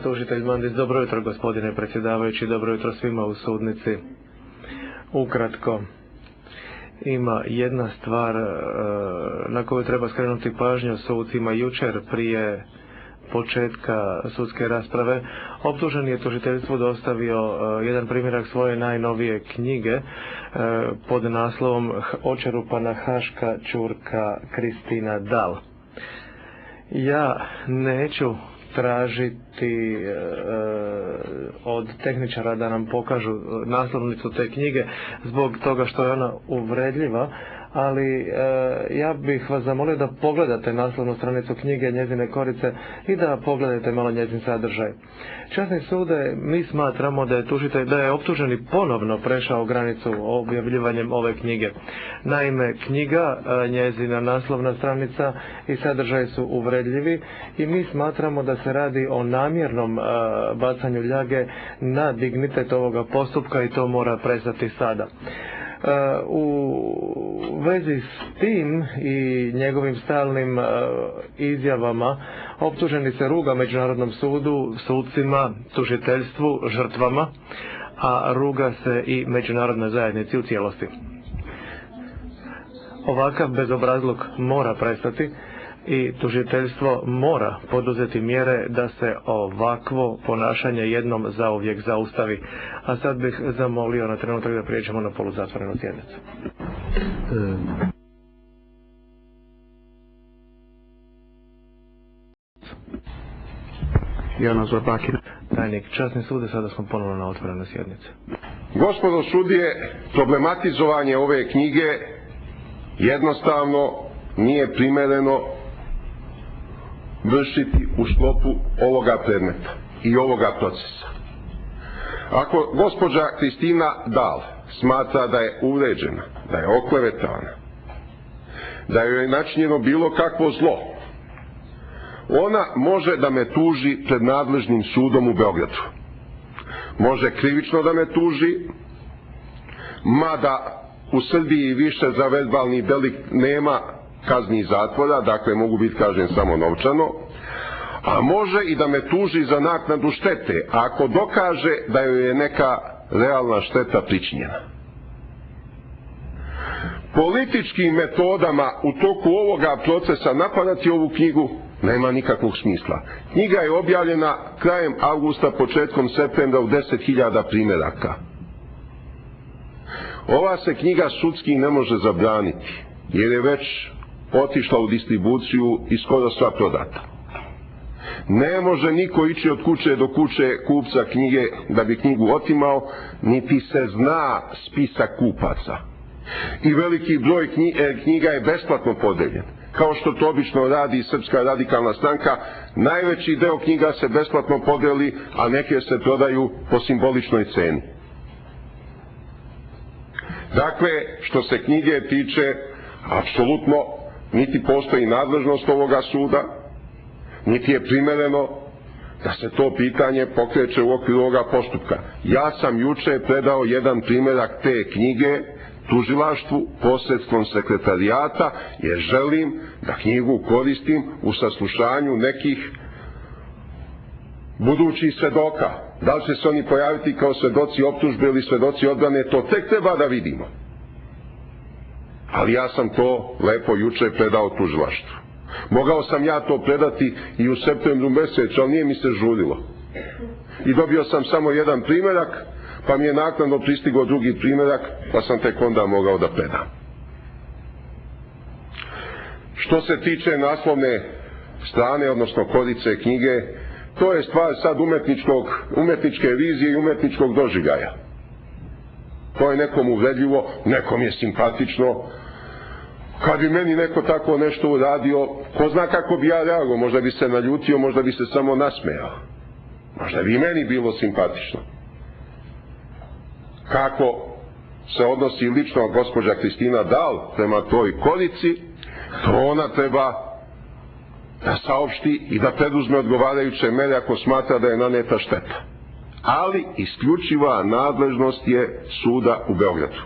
tužitelj Mandić. Dobro jutro, gospodine predsjedavajući, dobro jutro svima u sudnici. Ukratko, ima jedna stvar na koju treba skrenuti pažnju sucima. Jučer prije početka sudske rasprave optuženi je tužiteljstvu dostavio jedan primjerak svoje najnovije knjige pod naslovom Očerupana haška ćurka Kristina Dal. Ja neću tražiti od tehničara da nam pokažu naslovnicu te knjige zbog toga što je ona uvredljiva, ali ja bih vas zamolio da pogledate naslovnu stranicu knjige, njezine korice i da pogledate malo njezin sadržaj. Časni sude, mi smatramo da je optuženi ponovno prešao granicu objavljivanjem ove knjige. Naime, knjiga, njezina naslovna stranica i sadržaj su uvredljivi i mi smatramo da se radi o namjernom bacanju ljage na dignitet ovoga postupka i to mora prestati sada. U vezi s tim i njegovim stalnim izjavama optuženi se ruga Međunarodnom sudu, sucima, tužiteljstvu, žrtvama, a ruga se i međunarodnoj zajednici u cijelosti. Ovakav bezobrazluk mora prestati i tužiteljstvo mora poduzeti mjere da se ovakvo ponašanje jednom zauvijek zaustavi. A sad bih zamolio na trenutak da prijeđemo na poluzatvorenu sjednicu. Tajnik, časni sude, sada smo ponovno na otvorenoj sjednici. Gospodo sudije, problematizovanje ove knjige jednostavno nije primereno vršiti u sklopu ovoga predmeta i ovoga procesa. Ako gospođa Kristina Dal smatra da je uvređena, da je oklevetana, da joj je načinjeno bilo kakvo zlo, ona može da me tuži pred nadležnim sudom u Beogradu. Može krivično da me tuži, mada u Srbiji više za verbalni delikt nema kazni zatvora, dakle mogu biti kažnjen samo novčano, a može i da me tuži za naknadu štete, ako dokaže da joj je neka realna šteta pričinjena. Političkim metodama u toku ovoga procesa napadati ovu knjigu nema nikakvog smisla. Knjiga je objavljena krajem avgusta, početkom septembra u 10.000 primjeraka. Ova se knjiga sudski ne može zabraniti, jer je već otišla u distribuciju i skoro sva prodata. Ne može niko ići od kuće do kuće kupca knjige da bi knjigu otimao, niti se zna spisak kupaca. I veliki broj knjiga je besplatno podeljen. Kao što to obično radi Srpska radikalna stranka, najveći deo knjiga se besplatno podeli, a neke se prodaju po simboličnoj ceni. Dakle, što se knjige tiče, apsolutno niti postoji nadležnost ovoga suda, niti je primereno da se to pitanje pokreće u okviru ovoga postupka. Ja sam juče predao jedan primjerak te knjige tužilaštvu posredstvom sekretarijata, jer želim da knjigu koristim u saslušanju nekih budućih svedoka. Da li će se oni pojaviti kao svedoci optužbe ili svedoci odbrane, to tek treba da vidimo. Ali ja sam to lepo juče predao tužilaštvu. Mogao sam ja to predati i u septembru mjesecu, ali nije mi se žurilo. I dobio sam samo jedan primjerak, pa mi je naknadno pristigao drugi primjerak, pa sam tek onda mogao da predam. Što se tiče naslovne strane, odnosno korice knjige, to je stvar sad umetničke vizije i umetničkog doživljaja. To je nekom uvredljivo, nekom je simpatično. Kad bi meni neko tako nešto uradio, ko zna kako bi ja reagovao, možda bi se naljutio, možda bi se samo nasmejao. Možda bi i meni bilo simpatično. Kako se odnosi lično gospođa Kristina Dal prema toj korici, to ona treba da saopšti i da preduzme odgovarajuće mere ako smatra da je naneta šteta. Ali isključiva nadležnost je suda u Beogradu.